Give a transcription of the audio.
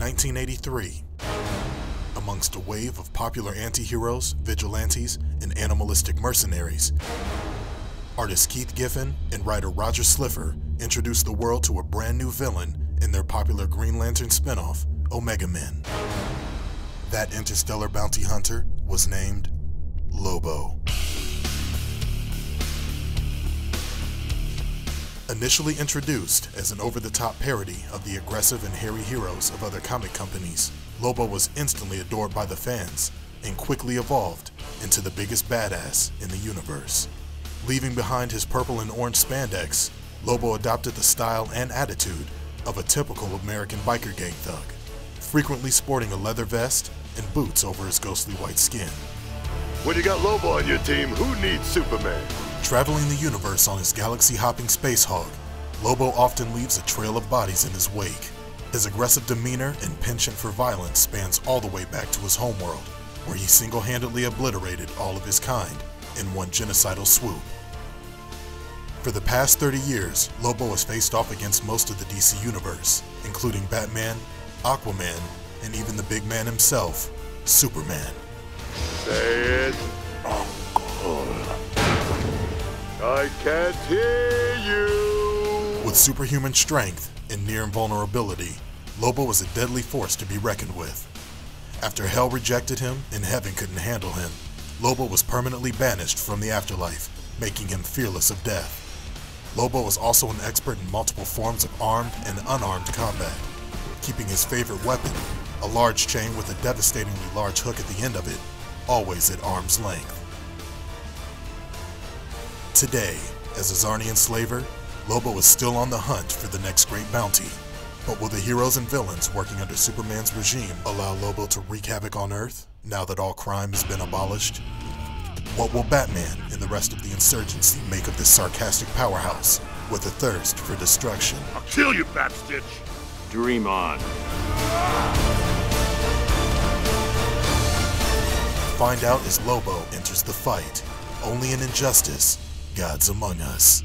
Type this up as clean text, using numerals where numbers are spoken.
1983. Amongst a wave of popular anti-heroes, vigilantes, and animalistic mercenaries, artist Keith Giffen and writer Roger Slifer introduced the world to a brand new villain in their popular Green Lantern spin-off, Omega Men. That interstellar bounty hunter was named Lobo. Initially introduced as an over-the-top parody of the aggressive and hairy heroes of other comic companies, Lobo was instantly adored by the fans and quickly evolved into the biggest badass in the universe. Leaving behind his purple and orange spandex, Lobo adopted the style and attitude of a typical American biker gang thug, frequently sporting a leather vest and boots over his ghostly white skin. When you got Lobo on your team, who needs Superman? Traveling the universe on his galaxy-hopping space hog, Lobo often leaves a trail of bodies in his wake. His aggressive demeanor and penchant for violence spans all the way back to his homeworld, where he single-handedly obliterated all of his kind in one genocidal swoop. For the past 30 years, Lobo has faced off against most of the DC universe, including Batman, Aquaman, and even the big man himself, Superman. Say it. I can't hear you! With superhuman strength and near invulnerability, Lobo was a deadly force to be reckoned with. After hell rejected him and heaven couldn't handle him, Lobo was permanently banished from the afterlife, making him fearless of death. Lobo was also an expert in multiple forms of armed and unarmed combat, keeping his favorite weapon, a large chain with a devastatingly large hook at the end of it, always at arm's length. Today, as a Zarnian slaver, Lobo is still on the hunt for the next great bounty. But will the heroes and villains working under Superman's regime allow Lobo to wreak havoc on Earth, now that all crime has been abolished? What will Batman and the rest of the insurgency make of this sarcastic powerhouse with a thirst for destruction? I'll kill you, Batstitch! Dream on. Find out as Lobo enters the fight, only in Injustice, Gods Among Us.